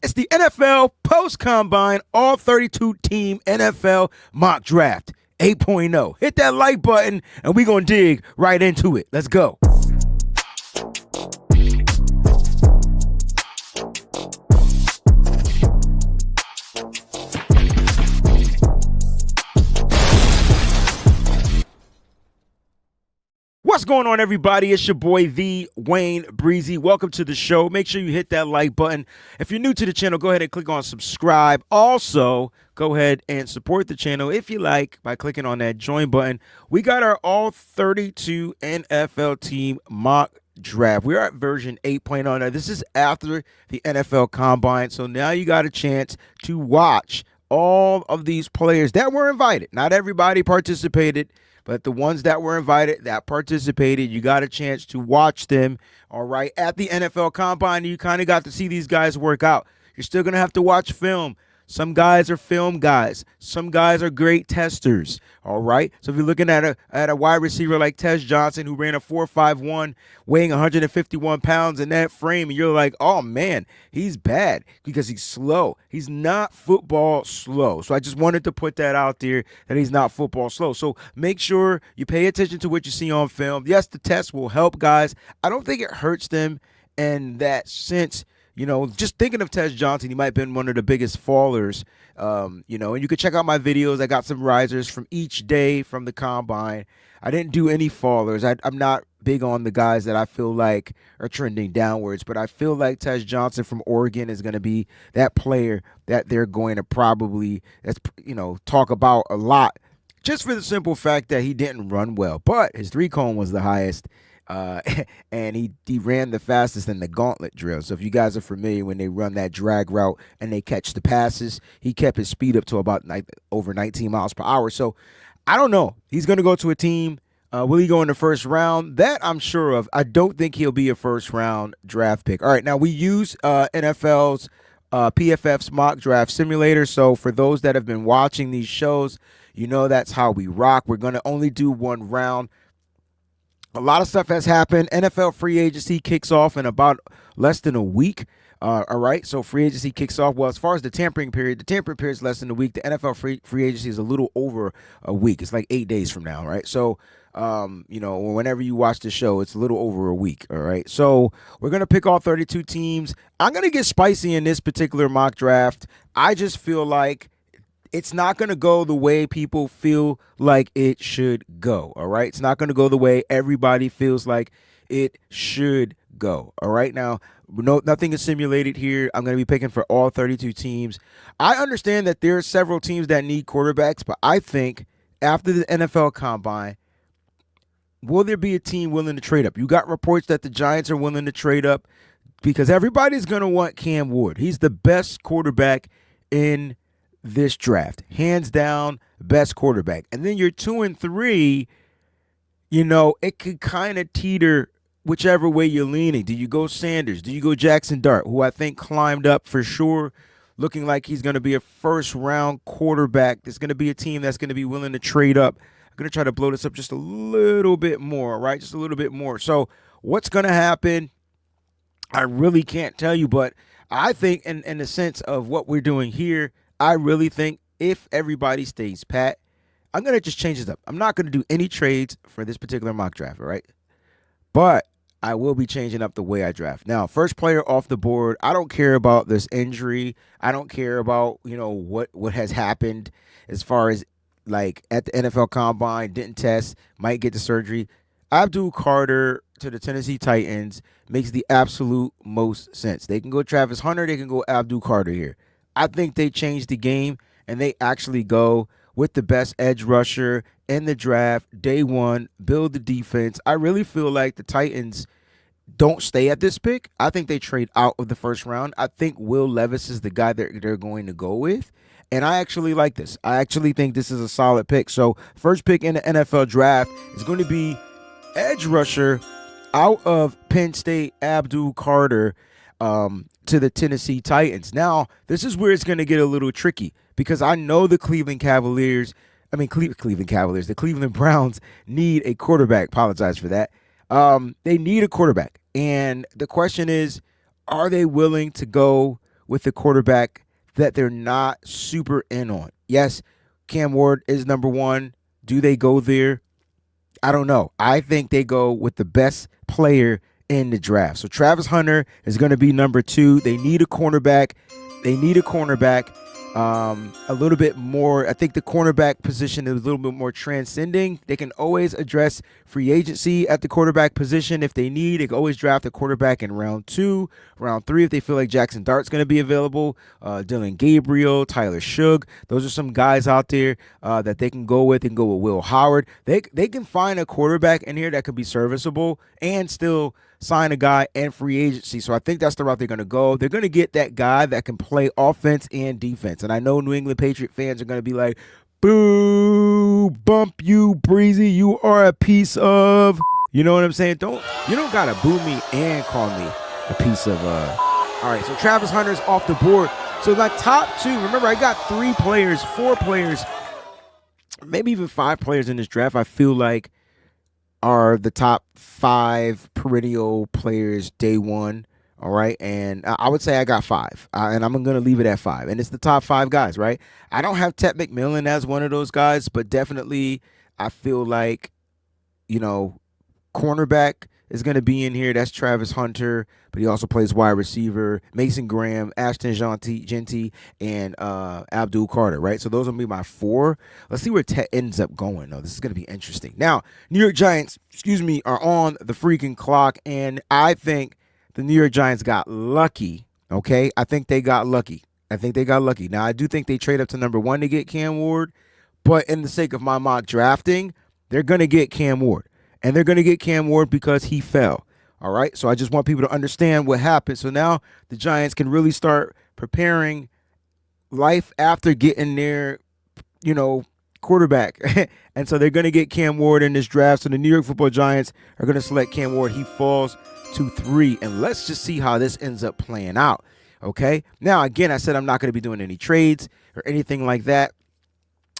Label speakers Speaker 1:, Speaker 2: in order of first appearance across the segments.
Speaker 1: It's the NFL post-combine, all 32-team NFL mock draft 8.0. Hit that like button, and we're going to dig right into it. Let's go. What's going on, everybody? It's your boy, the WayneBreezie. Welcome to the show. Make sure you hit that like button. If you're new to the channel, go ahead and click on subscribe. Also, go ahead and support the channel if you like by clicking on that join button. We got our all 32 NFL team mock draft. We're at version 8.0. Now, this is after the NFL Combine, so now you got a chance to watch all of these players that were invited. Not everybody participated, but the ones that were invited, that participated, you got a chance to watch them, all right, at the NFL Combine. You kind of got to see these guys work out. You're still going to have to watch film. Some guys are film guys. Some guys are great testers, all right? So if you're looking at a wide receiver like Tez Johnson, who ran a 4.51, weighing 151 pounds in that frame, and you're like, oh, man, he's bad because he's slow. He's not football slow. So I just wanted to put that out there, that he's not football slow. So make sure you pay attention to what you see on film. Yes, the test will help guys. I don't think it hurts them in that sense. You know, just thinking of Tez Johnson, he might have been one of the biggest fallers, you know, and you can check out my videos. I got some risers from each day from the Combine. I didn't do any fallers. I'm not big on the guys that I feel like are trending downwards, but I feel like Tez Johnson from Oregon is going to be that player that they're going to probably, talk about a lot, just for the simple fact that he didn't run well. But his three-cone was the highest. And he ran the fastest in the gauntlet drill. So if you guys are familiar, when they run that drag route and they catch the passes, he kept his speed up to about over 19 miles per hour. So I don't know. He's going to go to a team. Will he go in the first round? That I'm sure of. I don't think he'll be a first-round draft pick. All right, now we use NFL's PFF's mock draft simulator. So for those that have been watching these shows, you know that's how we rock. We're going to only do one round. A lot of stuff has happened. NFL free agency kicks off in about less than a week. All right, so free agency kicks off. Well, as far as the tampering period is less than a week. The NFL free agency is a little over a week. It's like 8 days from now, right? So, whenever you watch the show, it's a little over a week, all right? So we're going to pick all 32 teams. I'm going to get spicy in this particular mock draft. I just feel like it's not going to go the way people feel like it should go, all right? It's not going to go the way everybody feels like it should go, all right? Now, nothing is simulated here. I'm going to be picking for all 32 teams. I understand that there are several teams that need quarterbacks, but I think after the NFL Combine, will there be a team willing to trade up? You got reports that the Giants are willing to trade up because everybody's going to want Cam Ward. He's the best quarterback in this draft, hands down, best quarterback. And then your 2 and 3, it could kind of teeter whichever way you're leaning. Do you go Sanders? Do you go Jackson Dart, who I think climbed up for sure, looking like he's going to be a first-round quarterback? There's going to be a team that's going to be willing to trade up. I'm going to try to blow this up just a little bit more, right? Just a little bit more. So what's going to happen, I really can't tell you, but I think in the sense of what we're doing here, I really think if everybody stays pat, I'm going to just change this up. I'm not going to do any trades for this particular mock draft, all right? But I will be changing up the way I draft. Now, first player off the board, I don't care about this injury. I don't care about, what has happened as far as, like, at the NFL Combine, didn't test, might get the surgery. Abdul Carter to the Tennessee Titans makes the absolute most sense. They can go Travis Hunter. They can go Abdul Carter here. I think they changed the game, and they actually go with the best edge rusher in the draft, day one, build the defense. I really feel like the Titans don't stay at this pick. I think they trade out of the first round. I think Will Levis is the guy they're going to go with, and I actually like this. I actually think this is a solid pick. So first pick in the NFL draft is going to be edge rusher out of Penn State, Abdul Carter, to the Tennessee Titans. Now, this is where it's going to get a little tricky because I know the Cleveland Browns need a quarterback. Apologize for that. They need a quarterback. And the question is, are they willing to go with the quarterback that they're not super in on. Yes, Cam Ward is number one. Do they go there? I don't know. I think they go with the best player in the draft. So Travis Hunter is going to be number two. They need a cornerback. They need a cornerback. A little bit more. I think the cornerback position is a little bit more transcending. They can always address free agency at the quarterback position if they need. They can always draft a quarterback in round 2, round 3 if they feel like Jackson Dart's going to be available. Dylan Gabriel, Tyler Shugg. Those are some guys out there that they can go with. They can go with Will Howard. They can find a quarterback in here that could be serviceable and still sign a guy and free agency. So I think that's the route they're going to go. They're going to get that guy that can play offense and defense. And I know New England Patriot fans are going to be like, boo, bump you, Breezie. You are a piece of, you know what I'm saying? You don't got to boo me and call me a piece of, all right. So Travis Hunter's off the board. So my top two, remember I got 4 players, maybe even 5 players in this draft. I feel like are the top 5 perennial players day one. All right. And I would say I got 5. And I'm going to leave it at 5. And it's the top 5 guys, right? I don't have Ted McMillan as one of those guys, but definitely I feel like, cornerback is going to be in here. That's Travis Hunter, but he also plays wide receiver. Mason Graham, Ashton Genty, and Abdul Carter, right? So those will be my 4. Let's see where Ted ends up going, though. This is going to be interesting. Now, New York Giants, are on the freaking clock, and I think the New York Giants got lucky, okay? I think they got lucky. Now, I do think they trade up to number 1 to get Cam Ward, but in the sake of my mock drafting, they're going to get Cam Ward. And they're going to get Cam Ward because he fell. All right. So I just want people to understand what happened. So now the Giants can really start preparing life after getting their, quarterback. And so they're going to get Cam Ward in this draft. So the New York Football Giants are going to select Cam Ward. He falls to 3. And let's just see how this ends up playing out. Okay. Now, again, I said I'm not going to be doing any trades or anything like that.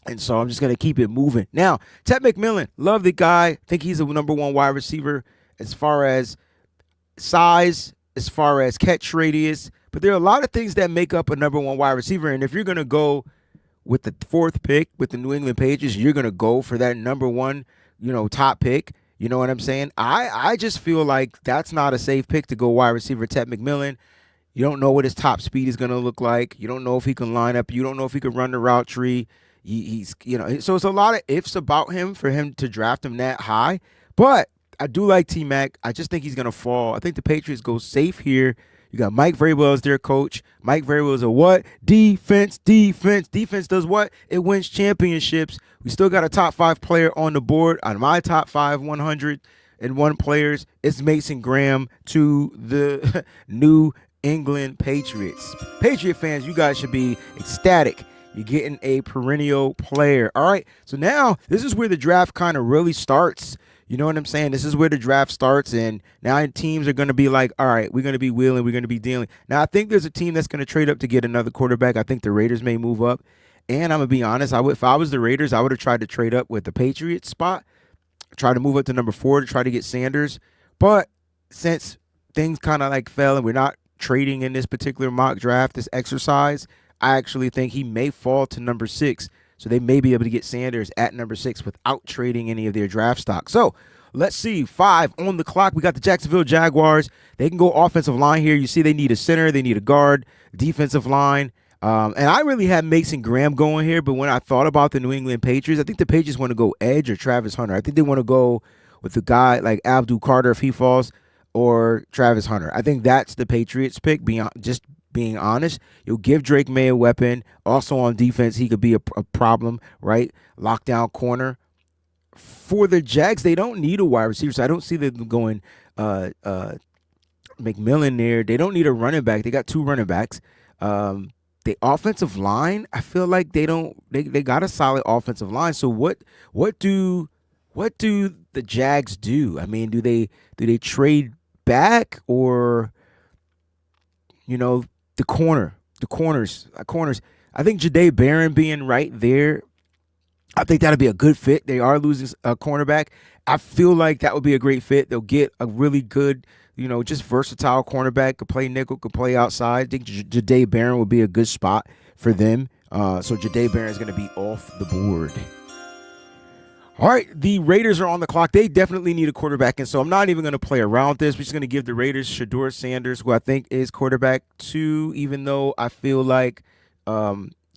Speaker 1: And so I'm just going to keep it moving. Now, Ted McMillan, love the guy. Think he's a number 1 wide receiver as far as size, as far as catch radius. But there are a lot of things that make up a number 1 wide receiver. And if you're going to go with the 4th pick with the New England Patriots, you're going to go for that number 1, top pick. You know what I'm saying? I just feel like that's not a safe pick to go wide receiver Ted McMillan. You don't know what his top speed is going to look like. You don't know if he can line up. You don't know if he can run the route tree. He's so it's a lot of ifs about him for him to draft him that high. But I do like T-Mac. I just think he's going to fall. I think the Patriots go safe here. You got Mike Vrabel as their coach. Mike Vrabel is a what? Defense. Defense does what? It wins championships. We still got a top 5 player on the board. On my top 5 101 players, it's Mason Graham to the New England Patriots. Patriot fans, you guys should be ecstatic. You're getting a perennial player. All right, so now this is where the draft kind of really starts. You know what I'm saying? This is where the draft starts, and now teams are going to be like, all right, we're going to be wheeling, we're going to be dealing. Now, I think there's a team that's going to trade up to get another quarterback. I think the Raiders may move up, and I'm going to be honest, if I was the Raiders, I would have tried to trade up with the Patriots spot, try to move up to number 4 to try to get Sanders. But since things kind of like fell and we're not trading in this particular mock draft, this exercise, I actually think he may fall to number 6. So they may be able to get Sanders at number 6 without trading any of their draft stock. So let's see. 5 on the clock. We got the Jacksonville Jaguars. They can go offensive line here. You see they need a center. They need a guard, defensive line. And I really had Mason Graham going here. But when I thought about the New England Patriots, I think the Patriots want to go edge or Travis Hunter. I think they want to go with a guy like Abdul Carter if he falls or Travis Hunter. I think that's the Patriots pick, being honest. You'll give Drake May a weapon. Also on defense, he could be a problem, right? Lockdown corner. For the Jags, they don't need a wide receiver, so I don't see them going McMillan there. They don't need a running back. They got 2 running backs. The offensive line, I feel like they got a solid offensive line. So what do the Jags do? I mean, do they trade back or the corners. I think Jahdae Barron being right there, I think that'll be a good fit. They are losing a cornerback. I feel like that would be a great fit. They'll get a really good just versatile cornerback, could play nickel, could play outside. I think Jahdae Barron would be a good spot for them. So Jahdae Barron is going to be off the board. All right, the Raiders are on the clock. They definitely need a quarterback, and so I'm not even going to play around with this. We're just going to give the Raiders Shedeur Sanders, who I think is quarterback 2, even though I feel like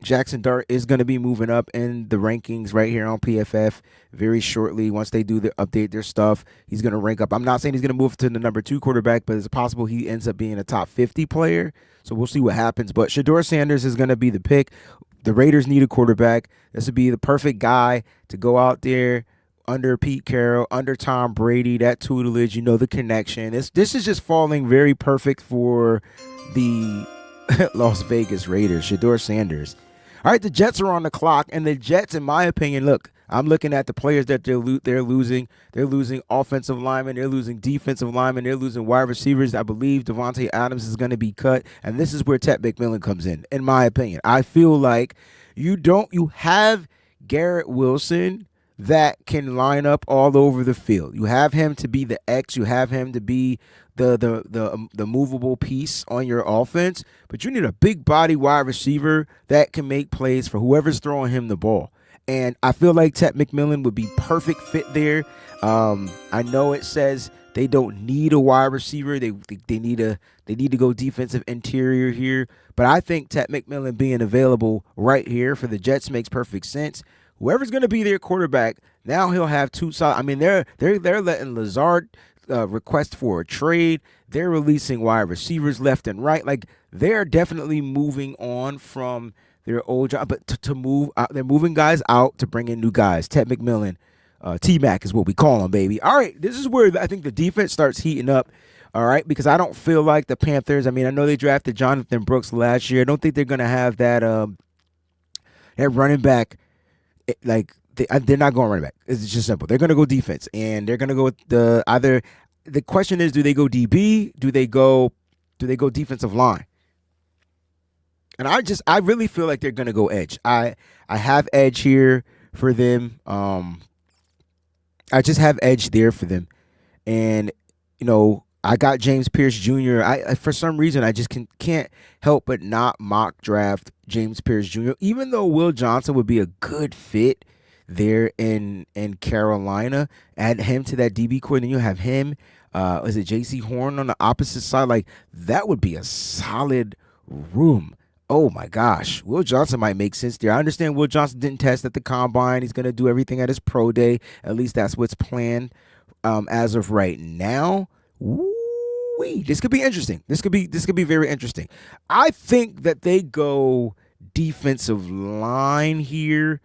Speaker 1: Jackson Dart is going to be moving up in the rankings right here on PFF very shortly. Once they do update their stuff, he's going to rank up. I'm not saying he's going to move to the number 2 quarterback, but it's possible he ends up being a top 50 player. So we'll see what happens. But Shedeur Sanders is going to be the pick. The Raiders need a quarterback. This would be the perfect guy to go out there under Pete Carroll, under Tom Brady, that tutelage, the connection. This is just falling very perfect for the Las Vegas Raiders, Shedeur Sanders. All right, the Jets are on the clock, and the Jets, in my opinion, look, I'm looking at the players that they're losing. They're losing offensive linemen. They're losing defensive linemen. They're losing wide receivers. I believe Devontae Adams is going to be cut, and this is where Ted McMillan comes in my opinion. I feel like you have Garrett Wilson that can line up all over the field. You have him to be the X. You have him to be the movable piece on your offense, but you need a big body wide receiver that can make plays for whoever's throwing him the ball. And I feel like Ted McMillan would be perfect fit there. I know it says they don't need a wide receiver. They need to go defensive interior here. But I think Ted McMillan being available right here for the Jets makes perfect sense. Whoever's going to be their quarterback, now he'll have 2 solid. I mean, they're letting Lazard request for a trade. They're releasing wide receivers left and right. Like, they're definitely moving on from their old job, but to move out, they're moving guys out to bring in new guys. Ted McMillan, T-Mac is what we call him, baby. All right, this is where I think the defense starts heating up, all right, because I don't feel like the Panthers, I know they drafted Jonathan Brooks last year. I don't think they're going to have that running back, they're not going running back. It's just simple. They're going to go defense, and they're going to go with the question is, do they go DB? Do they go defensive line? And I really feel like they're going to go edge. I have edge here for them. I just have edge there for them. And, I got James Pierce Jr. I for some reason, I just can't help but not mock draft James Pierce Jr., even though Will Johnson would be a good fit there in Carolina. Add him to that DB core, and then you have him. Is it J.C. Horn on the opposite side? Like, that would be a solid room. Oh, my gosh. Will Johnson might make sense there. I understand Will Johnson didn't test at the combine. He's going to do everything at his pro day. At least that's what's planned as of right now. Woo-wee. This could be interesting. This could be very interesting. I think that they go defensive line here.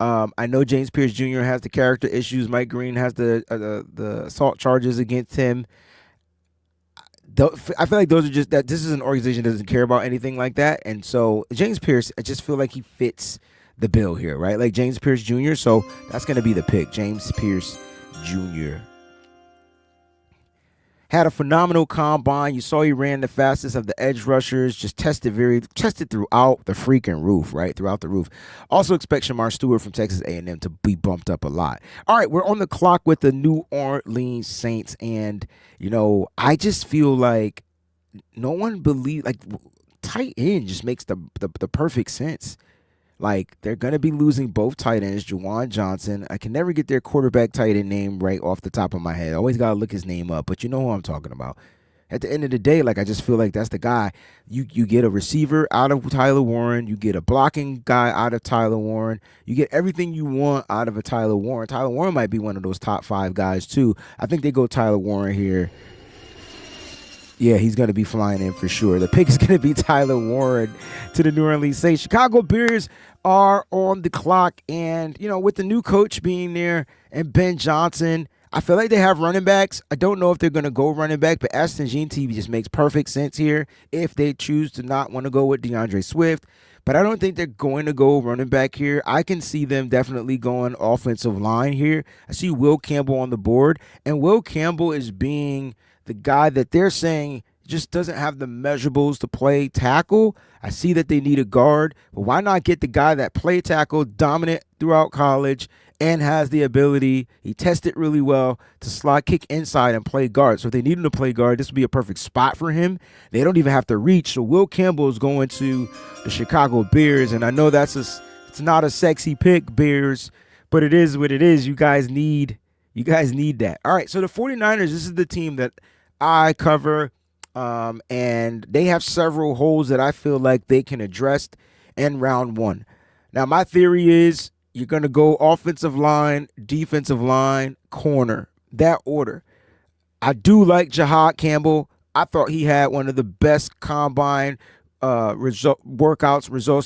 Speaker 1: I know James Pierce Jr. has the character issues. Mike Green has the assault charges against him. I feel like those are just that this is an organization that doesn't care about anything like that. And so James Pierce, I just feel like he fits the bill here, right? Like James Pierce Jr. So that's going to be the pick. James Pierce Jr. Had a phenomenal combine. You saw he ran the fastest of the edge rushers. Just tested throughout the freaking roof, right? Throughout the roof. Also expect Shamar Stewart from Texas A&M to be bumped up a lot. All right, we're on the clock with the New Orleans Saints, and I just feel like no one believes, like, tight end just makes the perfect sense. Like, they're going to be losing both tight ends, Juwan Johnson. I can never get their quarterback tight end name right off the top of my head. I always got to look his name up, but you know who I'm talking about. At the end of the day, like, I just feel like that's the guy. You get a receiver out of Tyler Warren. You get a blocking guy out of Tyler Warren. You get everything you want out of a Tyler Warren. Tyler Warren might be one of those top 5 guys, too. I think they go Tyler Warren here. Yeah, he's going to be flying in for sure. The pick is going to be Tyler Warren to the New Orleans Saints. Chicago Bears are on the clock, and, with the new coach being there and Ben Johnson, I feel like they have running backs. I don't know if they're going to go running back, but NGNT just makes perfect sense here if they choose to not want to go with DeAndre Swift. But I don't think they're going to go running back here. I can see them definitely going offensive line here. I see Will Campbell on the board, and Will Campbell is being the guy that they're saying just doesn't have the measurables to play tackle. I see that they need a guard, but why not get the guy that played tackle, dominant throughout college, and has the ability, he tested really well, to slide kick inside and play guard. So if they need him to play guard, this would be a perfect spot for him. They don't even have to reach. So Will Campbell is going to the Chicago Bears, and I know it's not a sexy pick, Bears, but it is what it is. You guys need that. All right, so the 49ers, this is the team that I cover, and they have several holes that I feel like they can address in round one. Now, my theory is you're going to go offensive line, defensive line, corner, that order. I do like Jahad Campbell. I thought he had one of the best combine results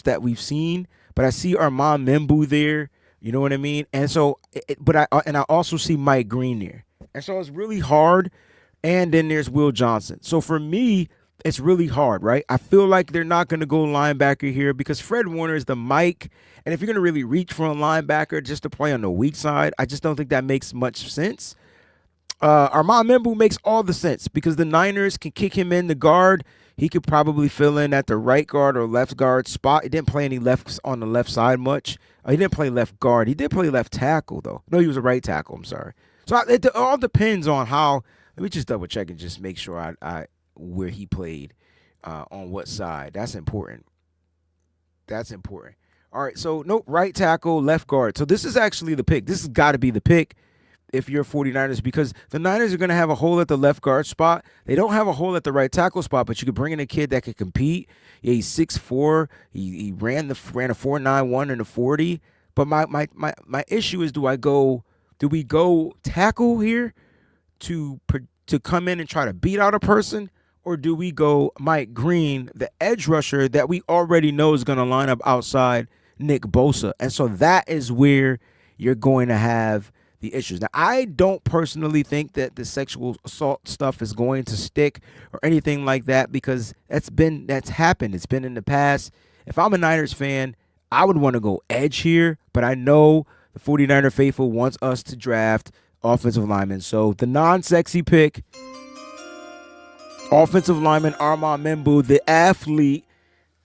Speaker 1: that we've seen, but I see Armand Membu there. You know what I mean? And so, I also see Mike Green there. And so it's really hard. And then there's Will Johnson. So for me, it's really hard, right? I feel like they're not going to go linebacker here because Fred Warner is the Mike. And if you're going to really reach for a linebacker just to play on the weak side, I just don't think that makes much sense. Armand Membu makes all the sense because the Niners can kick him in the guard. He could probably fill in at the right guard or left guard spot. He didn't play any left on the left side much. He didn't play left guard. He did play left tackle, though. No, he was a right tackle. I'm sorry. So it all depends on how. Let me just double check and just make sure I where he played on what side. That's important. That's important. All right, so nope, right tackle, left guard. So this is actually the pick. This has got to be the pick if you're 49ers because the Niners are going to have a hole at the left guard spot. They don't have a hole at the right tackle spot, but you could bring in a kid that could compete. Yeah, he's 6'4". He ran a 4.91 in the 40. But my issue is do we go tackle here to come in and try to beat out a person, or do we go Mike Green, the edge rusher that we already know is going to line up outside Nick Bosa? And so that is where you're going to have the issues. Now, I don't personally think that the sexual assault stuff is going to stick or anything like that because that's happened. It's been in the past. If I'm a Niners fan, I would want to go edge here, but I know the 49er faithful wants us to draft offensive linemen. So the non-sexy pick, offensive lineman Armand Membu, the athlete,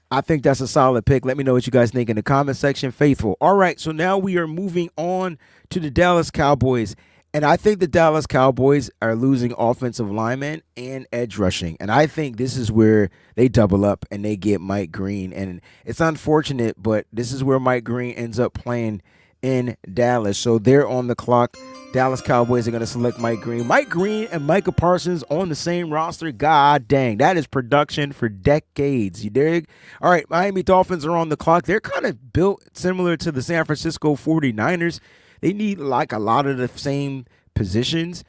Speaker 1: I think that's a solid pick. Let me know what you guys think in the comment section, faithful. All right, so now we are moving on to the Dallas Cowboys. And I think the Dallas Cowboys are losing offensive linemen and edge rushing. And I think this is where they double up and they get Mike Green. And it's unfortunate, but this is where Mike Green ends up playing in Dallas. So they're on the clock. Dallas Cowboys are going to select Mike Green. Mike Green and Micah Parsons on the same roster. God dang, that is production for decades. You dig? All right, Miami Dolphins are on the clock. They're kind of built similar to the San Francisco 49ers. They need like a lot of the same positions.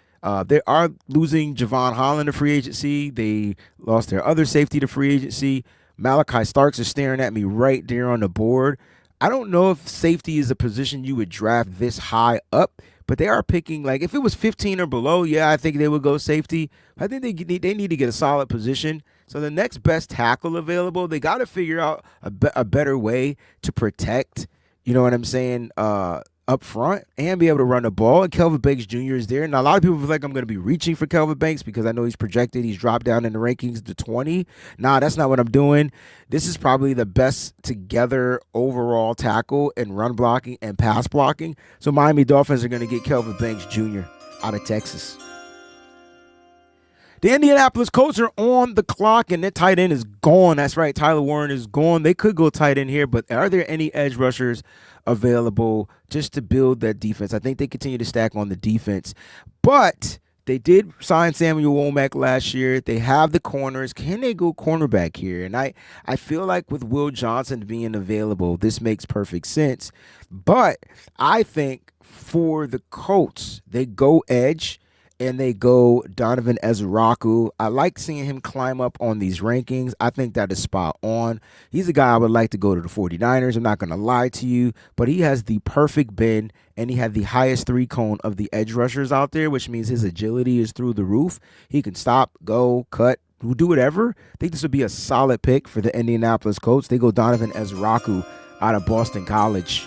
Speaker 1: They are losing Javon Holland to free agency. They lost their other safety to free agency. Malachi Starks is staring at me right there on the board. I don't know if safety is a position you would draft this high up, but they are picking, like, if it was 15 or below, yeah, I think they would go safety. I think they need to get a solid position. So the next best tackle available, they got to figure out a better way to protect, you know what I'm saying, up front and be able to run the ball. And Kelvin Banks Jr. is there. Now, a lot of people feel like I'm going to be reaching for Kelvin Banks because I know he's projected. He's dropped down in the rankings to 20. Nah, that's not what I'm doing. This is probably the best together overall tackle in run blocking and pass blocking. So Miami Dolphins are going to get Kelvin Banks Jr. out of Texas. The Indianapolis Colts are on the clock, and their tight end is gone. That's right, Tyler Warren is gone. They could go tight end here, but are there any edge rushers available just to build that defense? I think they continue to stack on the defense. But they did sign Samuel Womack last year. They have the corners. Can they go cornerback here? And I feel like with Will Johnson being available, this makes perfect sense. But I think for the Colts, they go edge. And they go Donovan Ezraku. I like seeing him climb up on these rankings. I think that is spot on. He's a guy I would like to go to the 49ers. I'm not going to lie to you, but he has the perfect bend, and he had the highest three cone of the edge rushers out there, which means his agility is through the roof. He can stop, go, cut, do whatever. I think this would be a solid pick for the Indianapolis Colts. They go Donovan Ezraku out of Boston College.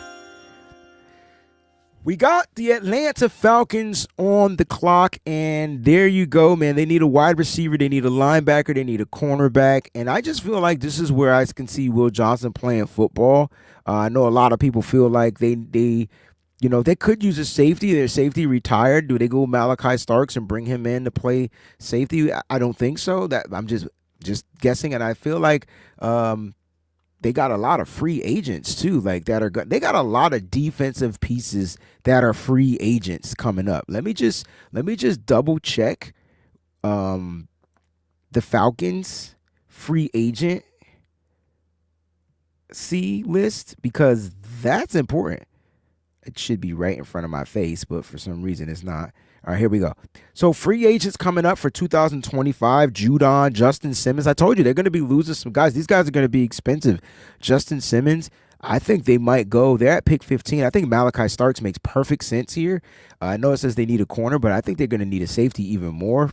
Speaker 1: We got the Atlanta Falcons on the clock, and there you go, man. They need a wide receiver, they need a linebacker, they need a cornerback, and I just feel like this is where I can see Will Johnson playing football. I know a lot of people feel like they could use a safety. Their safety retired. Do they go Malachi Starks and bring him in to play safety? I don't think so. That I'm just guessing, and I feel like they got a lot of free agents too, like that are good. They got a lot of defensive pieces that are free agents coming up. Let me just double check the Falcons free agent list, because that's important. It should be right in front of my face, but for some reason it's not. All right, here we go. So free agents coming up for 2025, Judon, Justin Simmons. I told you they're going to be losing some guys. These guys are going to be expensive. Justin Simmons, I think they might go. They're at pick 15. I think Malachi Starks makes perfect sense here. I know it says they need a corner, but I think they're going to need a safety even more.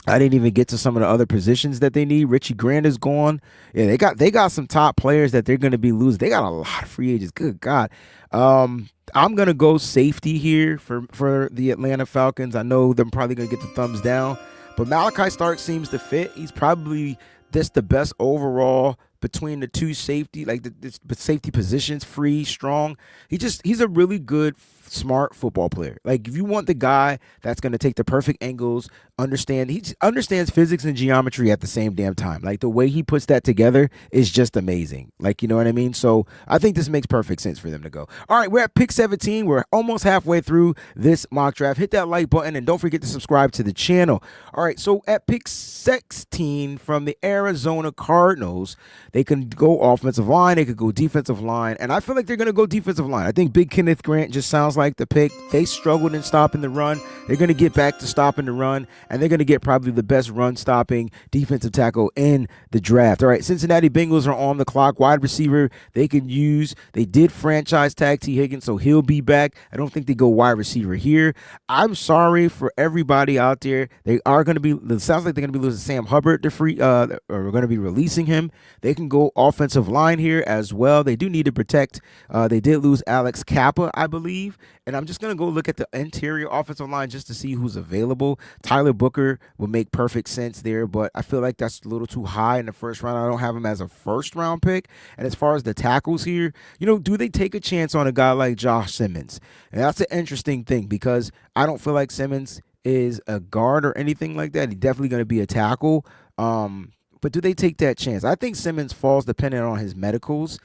Speaker 1: I didn't even get to some of the other positions that they need. Richie Grant is gone. Yeah, they got some top players that they're going to be losing. They got a lot of free agents. Good God. I'm going to go safety here for the Atlanta Falcons. I know they're probably going to get the thumbs down, but Malachi Stark seems to fit. He's probably just the best overall between the two safety, like the safety positions, free, strong. He's a really good, smart football player. Like, if you want the guy that's going to take the perfect angles, he understands physics and geometry at the same damn time. Like, the way he puts that together is just amazing. Like, you know what I mean? So I think this makes perfect sense for them to go. All right, we're at pick 17. We're almost halfway through this mock draft. Hit that like button and don't forget to subscribe to the channel. All right, so at pick 16 from the Arizona Cardinals, they can go offensive line, they could go defensive line, and I feel like they're going to go defensive line. I think Big Kenneth Grant just sounds like the pick. They struggled in stopping the run. They're going to get back to stopping the run, and they're going to get probably the best run-stopping defensive tackle in the draft. All right, Cincinnati Bengals are on the clock. Wide receiver they can use. They did franchise tag T. Higgins, so he'll be back. I don't think they go wide receiver here. I'm sorry for everybody out there. They are going to be, it sounds like they're going to be losing Sam Hubbard to free, or we're going to be releasing him. They can go offensive line here as well. They do need to protect. They did lose Alex Kappa, I believe. And I'm just going to go look at the interior offensive line just to see who's available. Tyler Booker will make perfect sense there, but I feel like that's a little too high in the first round. I don't have him as a first-round pick. And as far as the tackles here, do they take a chance on a guy like Josh Simmons? And that's an interesting thing, because I don't feel like Simmons is a guard or anything like that. He's definitely going to be a tackle. But do they take that chance? I think Simmons falls dependent on his medicals.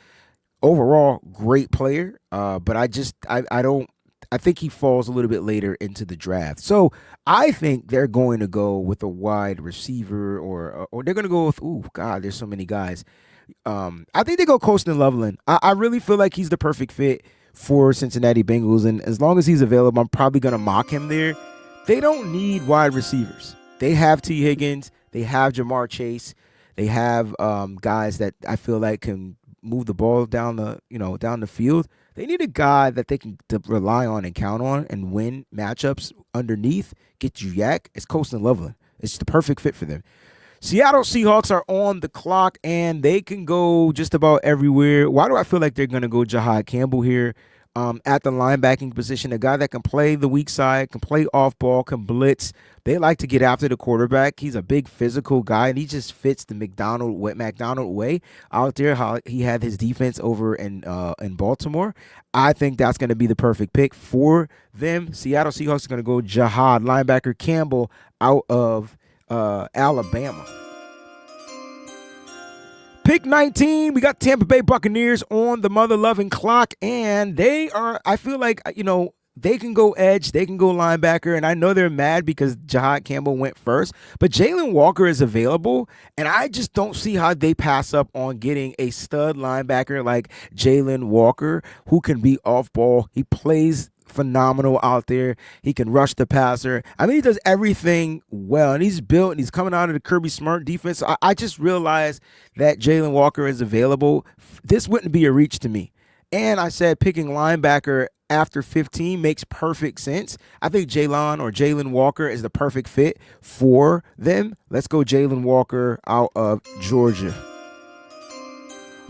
Speaker 1: Overall, great player, but I think he falls a little bit later into the draft. So I think they're going to go with a wide receiver, or they're going to go with, there's so many guys. I think they go Colston Loveland. I really feel like he's the perfect fit for Cincinnati Bengals, and as long as he's available, I'm probably going to mock him there. They don't need wide receivers. They have T. Higgins. They have Jamar Chase. They have guys that I feel like can move the ball down the field. They need a guy that they can rely on and count on and win matchups underneath, get you yak. It's Colston Loveland. It's the perfect fit for them. Seattle Seahawks are on the clock, and they can go just about everywhere. Why do I feel like they're going to go Jahad Campbell here at the linebacking position? A guy that can play the weak side, can play off ball, can blitz. They like to get after the quarterback. He's a big physical guy, and he just fits the McDonald way out there, how he had his defense over in Baltimore. I think that's going to be the perfect pick for them. Seattle Seahawks are going to go Jahad, linebacker Campbell out of Alabama. Pick 19, we got Tampa Bay Buccaneers on the mother-loving clock, and I feel like, they can go edge, they can go linebacker, and I know they're mad because Jahad Campbell went first, but Jalen Walker is available, and I just don't see how they pass up on getting a stud linebacker like Jalen Walker, who can be off ball. He plays phenomenal out there. He can rush the passer. I mean, he does everything well, and he's built, and he's coming out of the Kirby Smart defense. So I just realized that Jalen Walker is available. This wouldn't be a reach to me. And I said picking linebacker after 15 makes perfect sense. I think Jalen Walker is the perfect fit for them. Let's go Jalen Walker out of Georgia.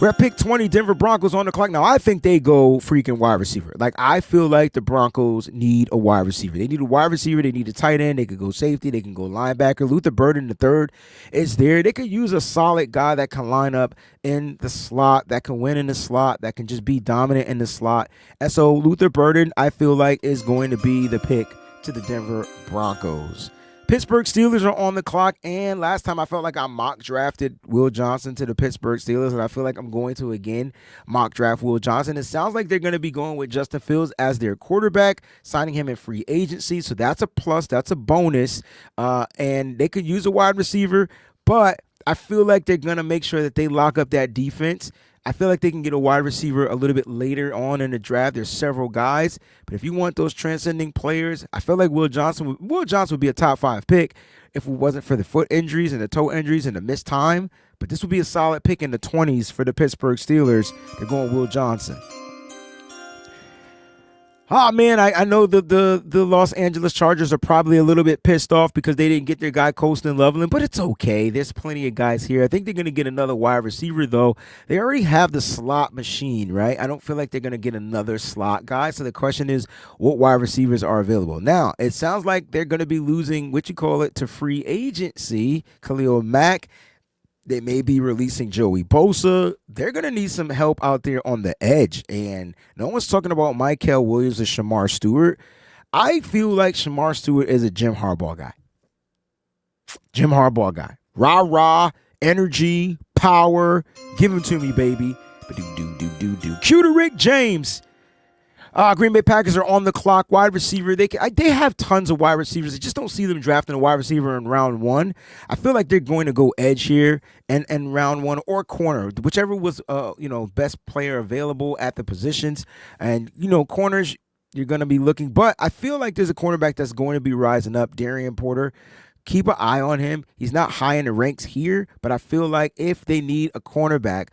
Speaker 1: We're at pick 20, Denver Broncos on the clock. Now, I think they go freaking wide receiver. Like, I feel like the Broncos need a wide receiver. They need a wide receiver. They need a tight end. They could go safety. They can go linebacker. Luther Burden the third is there. They could use a solid guy that can line up in the slot, that can win in the slot, that can just be dominant in the slot. And so Luther Burden, I feel like, is going to be the pick to the Denver Broncos. Pittsburgh Steelers are on the clock, and last time I felt like I mock drafted Will Johnson to the Pittsburgh Steelers, and I feel like I'm going to again mock draft Will Johnson. It sounds like they're going to be going with Justin Fields as their quarterback, signing him in free agency, so that's a plus, that's a bonus, and they could use a wide receiver, but I feel like they're going to make sure that they lock up that defense. I feel like they can get a wide receiver a little bit later on in the draft. There's several guys, but if you want those transcending players, I feel like Will Johnson would be a top 5 pick if it wasn't for the foot injuries and the toe injuries and the missed time. But this would be a solid pick in the 20s for the Pittsburgh Steelers. They're going Will Johnson. Oh, man, I know the Los Angeles Chargers are probably a little bit pissed off because they didn't get their guy Colston Loveland, but it's okay. There's plenty of guys here. I think they're going to get another wide receiver, though. They already have the slot machine, right? I don't feel like they're going to get another slot guy. So the question is, what wide receivers are available? Now, it sounds like they're going to be losing, to free agency, Khalil Mack. They may be releasing Joey Bosa. They're going to need some help out there on the edge. And no one's talking about Mykel Williams or Shamar Stewart. I feel like Shamar Stewart is a Jim Harbaugh guy. Jim Harbaugh guy. Rah, energy, power. Give him to me, baby. Ba-do. Cue to Rick James. Green Bay Packers are on the clock. Wide receiver. They have tons of wide receivers. I just don't see them drafting a wide receiver in round 1. I feel like they're going to go edge here and round 1 or corner, whichever was best player available at the positions. And corners you're going to be looking, but I feel like there's a cornerback that's going to be rising up. Darian Porter. Keep an eye on him. He's not high in the ranks here, but I feel like if they need a cornerback,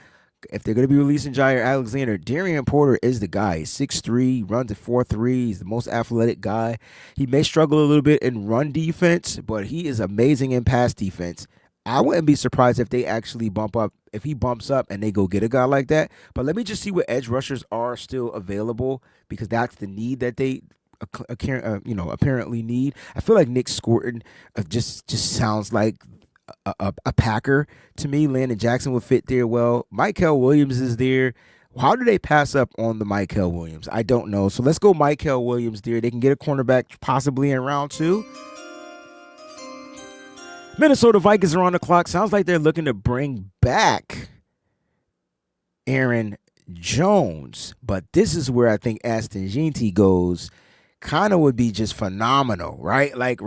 Speaker 1: if they're going to be releasing Jair Alexander, Darian Porter is the guy. He's 6'3", runs a 4.3. He's the most athletic guy. He may struggle a little bit in run defense, but he is amazing in pass defense. I wouldn't be surprised if they actually if he bumps up and they go get a guy like that. But let me just see what edge rushers are still available, because that's the need that they apparently need. I feel like Nick Scorton just sounds like a Packer to me. Landon Jackson would fit there well. Mykel Williams is there. How do they pass up on the Mykel Williams? I don't know. So let's go Mykel Williams there. They can get a cornerback possibly in round 2. Minnesota Vikings are on the clock. Sounds like they're looking to bring back Aaron Jones. But this is where I think NGNT goes. Kind of would be just phenomenal, right? Like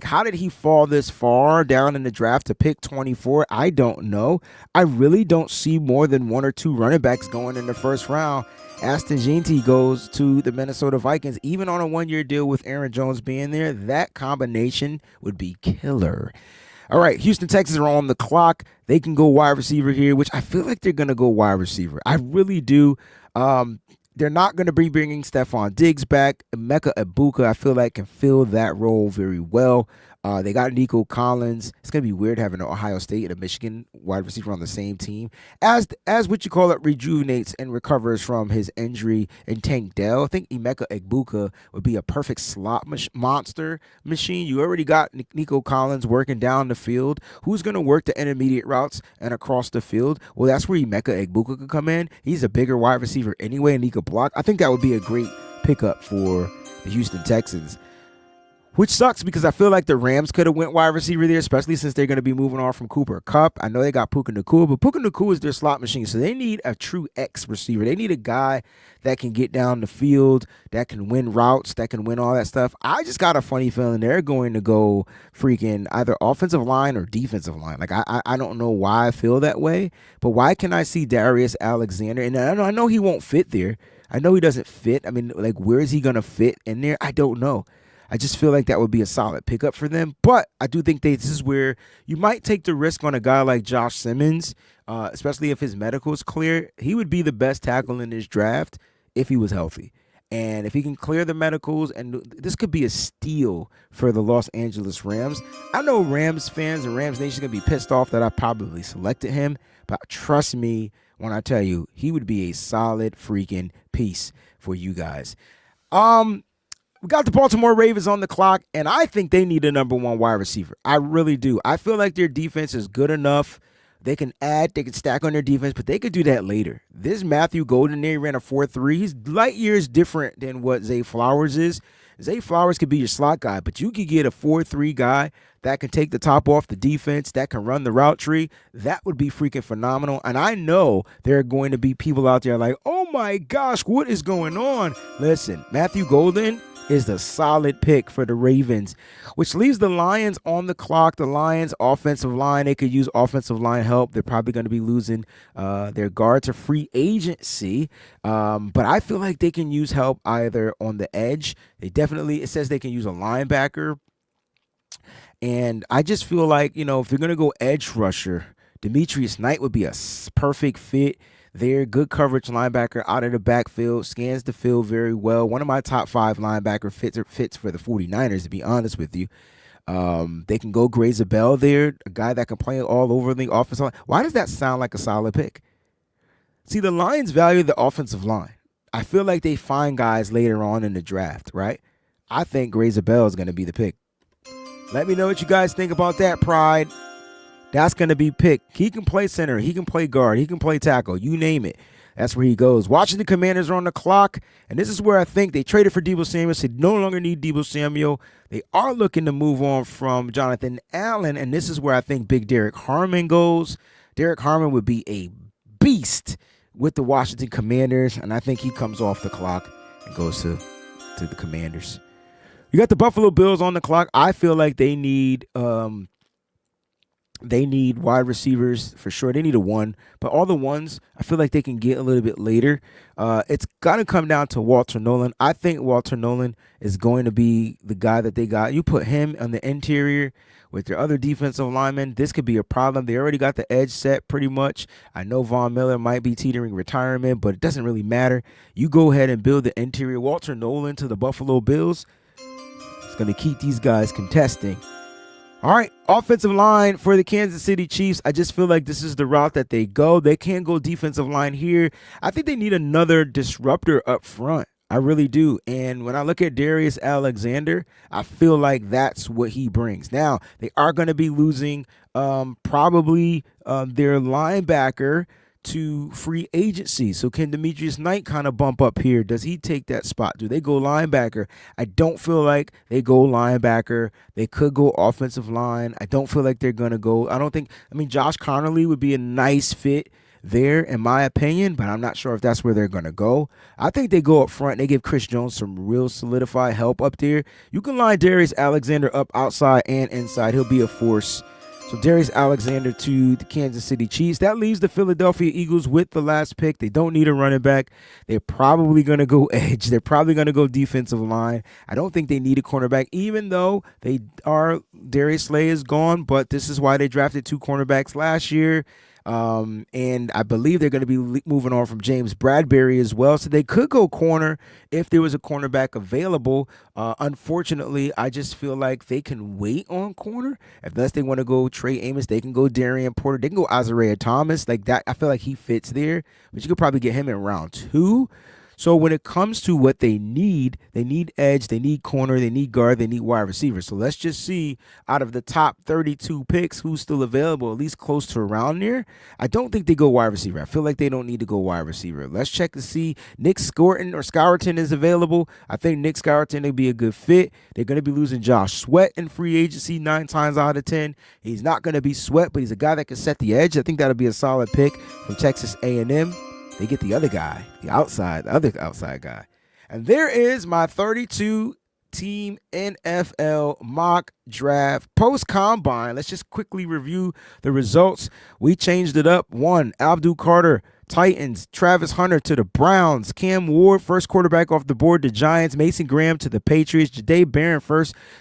Speaker 1: how did he fall this far down in the draft to pick 24? I don't know. I really don't see more than 1 or 2 running backs going in the first round. NGNT goes to the Minnesota Vikings. Even on a 1-year deal with Aaron Jones being there, that combination would be killer. All right, Houston Texans are on the clock. They can go wide receiver here, which I feel like they're going to go wide receiver. I really do. They're not going to be bringing Stephon Diggs back. Emeka Egbuka, I feel like, can fill that role very well. They got Nico Collins. It's going to be weird having an Ohio State and a Michigan wide receiver on the same team. As rejuvenates and recovers from his injury in Tank Dell, I think Emeka Egbuka would be a perfect slot monster machine. You already got Nico Collins working down the field. Who's going to work the intermediate routes and across the field? Well, that's where Emeka Egbuka could come in. He's a bigger wide receiver anyway, and he could block. I think that would be a great pickup for the Houston Texans. Which sucks because I feel like the Rams could have went wide receiver there, especially since they're going to be moving on from Cooper Kupp. I know they got Puka Nacua, but Puka Nacua is their slot machine, so they need a true X receiver. They need a guy that can get down the field, that can win routes, that can win all that stuff. I just got a funny feeling they're going to go freaking either offensive line or defensive line. Like, I don't know why I feel that way, but why can I see Darius Alexander? And I know he won't fit there. I know he doesn't fit. I mean, like, where is he going to fit in there? I don't know. I just feel like that would be a solid pickup for them. But I do think this is where you might take the risk on a guy like Josh Simmons, especially if his medical is clear. He would be the best tackle in this draft if he was healthy. And if he can clear the medicals, and this could be a steal for the Los Angeles Rams. I know Rams fans and Rams Nation are going to be pissed off that I probably selected him. But trust me, when I tell you he would be a solid freaking piece for you guys. We got the Baltimore Ravens on the clock, and I think they need a number one wide receiver. I really do. I feel like their defense is good enough. They can stack on their defense, but they could do that later. This Matthew Golden there ran a 4.3. He's light years different than what Zay Flowers is. Zay Flowers could be your slot guy, but you could get a 4.3 guy that can take the top off the defense, that can run the route tree. That would be freaking phenomenal. And I know there are going to be people out there like, oh my gosh, what is going on? Listen, Matthew Golden is the solid pick for the Ravens, which leaves the Lions on the clock. The Lions offensive line, they could use offensive line help. They're probably going to be losing their guard to free agency, but I feel like they can use help either on the edge. It says they can use a linebacker, and I just feel like, if you're going to go edge rusher, Demetrius Knight would be a perfect fit. They're good coverage linebacker out of the backfield, scans the field very well. One of my top 5 linebacker fits for the 49ers, to be honest with you. They can go Graze Bell there, a guy that can play all over the offensive line. Why does that sound like a solid pick? See, the Lions value the offensive line. I feel like they find guys later on in the draft, right? I think Graze Bell is going to be the pick. Let me know what you guys think about that, Pride. That's going to be picked. He can play center. He can play guard. He can play tackle. You name it. That's where he goes. Washington Commanders are on the clock, and this is where I think they traded for Deebo Samuel. So they no longer need Deebo Samuel. They are looking to move on from Jonathan Allen, and this is where I think big Derek Harmon goes. Derek Harmon would be a beast with the Washington Commanders, and I think he comes off the clock and goes to the Commanders. You got the Buffalo Bills on the clock. I feel like they need wide receivers for sure. They need a one, but all the ones I feel like they can get a little bit later. It's got to come down to Walter Nolan. I think Walter Nolan is going to be the guy that they got. You put him on the interior with their other defensive linemen, this could be a problem. They already got the edge set pretty much. I know Von Miller might be teetering retirement, but it doesn't really matter. You go ahead and build the interior. Walter Nolan to the Buffalo Bills. It's going to keep these guys contesting. All right, offensive line for the Kansas City Chiefs. I just feel like this is the route that they go. They can go defensive line here. I think they need another disruptor up front. I really do. And when I look at Darius Alexander, I feel like that's what he brings. Now, they are going to be losing probably their linebacker to free agency. So can Demetrius Knight kind of bump up here? Does he take that spot? Do they go linebacker? I don't feel like they go linebacker. They could go offensive line. I don't feel like they're going to go. Josh Connerly would be a nice fit there, in my opinion, but I'm not sure if that's where they're going to go. I think they go up front. They give Chris Jones some real solidified help up there. You can line Darius Alexander up outside and inside. He'll be a force. So Darius Alexander to the Kansas City Chiefs. That leaves the Philadelphia Eagles with the last pick. They don't need a running back. They're probably going to go edge. They're probably going to go defensive line. I don't think they need a cornerback, even though Darius Slay is gone, but this is why they drafted 2 cornerbacks last year. And I believe they're going to be moving on from James Bradbury as well. So they could go corner if there was a cornerback available. Unfortunately, I just feel like they can wait on corner. Unless they want to go Trey Amos, they can go Darian Porter. They can go Isaiah Thomas. Like that, I feel like he fits there. But you could probably get him in round 2. So when it comes to what they need edge, they need corner, they need guard, they need wide receiver. So let's just see out of the top 32 picks who's still available, at least close to around there. I don't think they go wide receiver. I feel like they don't need to go wide receiver. Let's check to see Nick Scourton is available. I think Nick Scourton would be a good fit. They're going to be losing Josh Sweat in free agency 9 times out of 10. He's not going to be Sweat, but he's a guy that can set the edge. I think that'll be a solid pick from Texas A&M. They get the other guy, the other outside guy. And there is my 32-team NFL mock draft post-combine. Let's just quickly review the results. We changed it up. 1, Abdul Carter, Titans. Travis Hunter to the Browns. Cam Ward, first quarterback off the board, the Giants. Mason Graham to the Patriots. Jahdae Barron,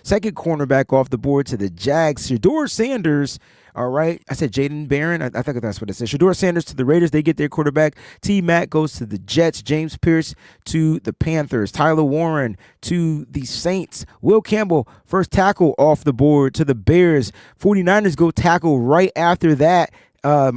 Speaker 1: second cornerback off the board to the Jags. Shedeur Sanders. All right. I said Jaden Barron. I think that's what it said. Shedeur Sanders to the Raiders. They get their quarterback. T-Mac goes to the Jets. James Pierce to the Panthers. Tyler Warren to the Saints. Will Campbell, first tackle off the board to the Bears. 49ers go tackle right after that.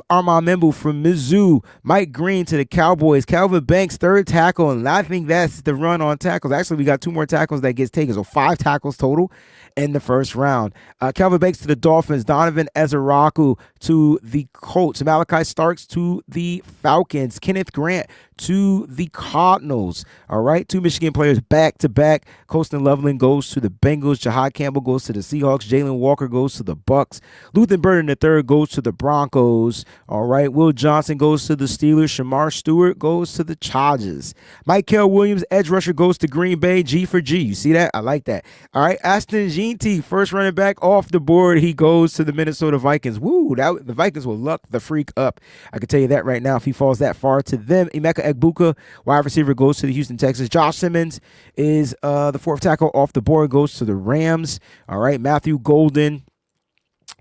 Speaker 1: Armand Membu from Mizzou. Mike Green to the Cowboys. Calvin Banks, third tackle, and I think that's the run on tackles. Actually, we got 2 more tackles that gets taken, so 5 tackles total in the first round. Calvin Banks to the Dolphins. Donovan Ezeraku to the Colts. Malachi Starks to the Falcons. Kenneth Grant to the Cardinals. All right, 2 Michigan players back to back. Colston Loveland goes to the Bengals. Jahad Campbell goes to the Seahawks. Jalen Walker goes to the Bucks. Luther Burden III goes to the Broncos. All right, Will Johnson goes to the Steelers. Shamar Stewart goes to the Chargers. Michael Williams, edge rusher, goes to Green Bay. G for G. You see that? I like that. All right, Aston NGNT, first running back off the board. He goes to the Minnesota Vikings. Woo, the Vikings will luck the freak up. I can tell you that right now if he falls that far to them. Emeka Egbuka, wide receiver, goes to the Houston Texans. Josh Simmons is the 4th tackle off the board, goes to the Rams. All right, Matthew Golden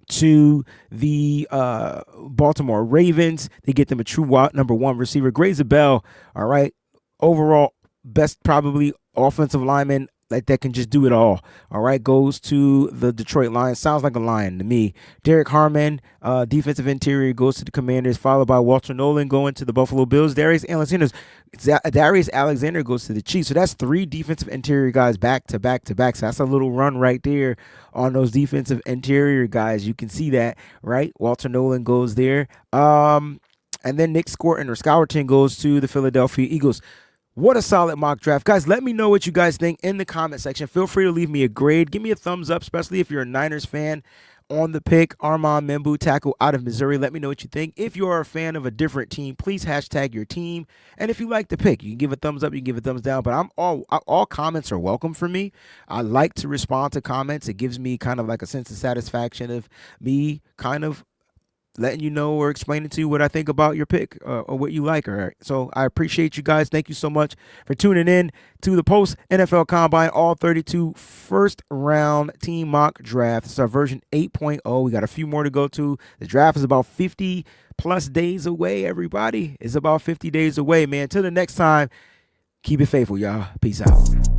Speaker 1: to the Baltimore Ravens. They get them a true number 1 receiver. Gray Zabel, all right, overall best probably offensive lineman like that can just do it all. All right, goes to the Detroit Lions. Sounds like a Lion to me. Derek Harmon, defensive interior, goes to the Commanders, followed by Walter Nolan going to the Buffalo Bills. Darius Alexander goes to the Chiefs. So that's 3 defensive interior guys back to back to back. So that's a little run right there on those defensive interior guys. You can see that, right? Walter Nolan goes there. And then Nick Scourton goes to the Philadelphia Eagles. What a solid mock draft. Guys, let me know what you guys think in the comment section. Feel free to leave me a grade. Give me a thumbs up, especially if you're a Niners fan on the pick. Armand Membu, tackle out of Missouri. Let me know what you think. If you are a fan of a different team, please hashtag your team. And if you like the pick, you can give a thumbs up, you can give a thumbs down. But all comments are welcome for me. I like to respond to comments. It gives me kind of like a sense of satisfaction of me kind of letting you know or explaining to you what I think about your pick or what you like. All right. So I appreciate you guys. Thank you so much for tuning in to the post NFL Combine All 32 first round team mock draft. This is our version 8.0. We got a few more to go to. The draft is about 50 plus days away, everybody. It's about 50 days away, man. Till the next time, keep it faithful, y'all. Peace out.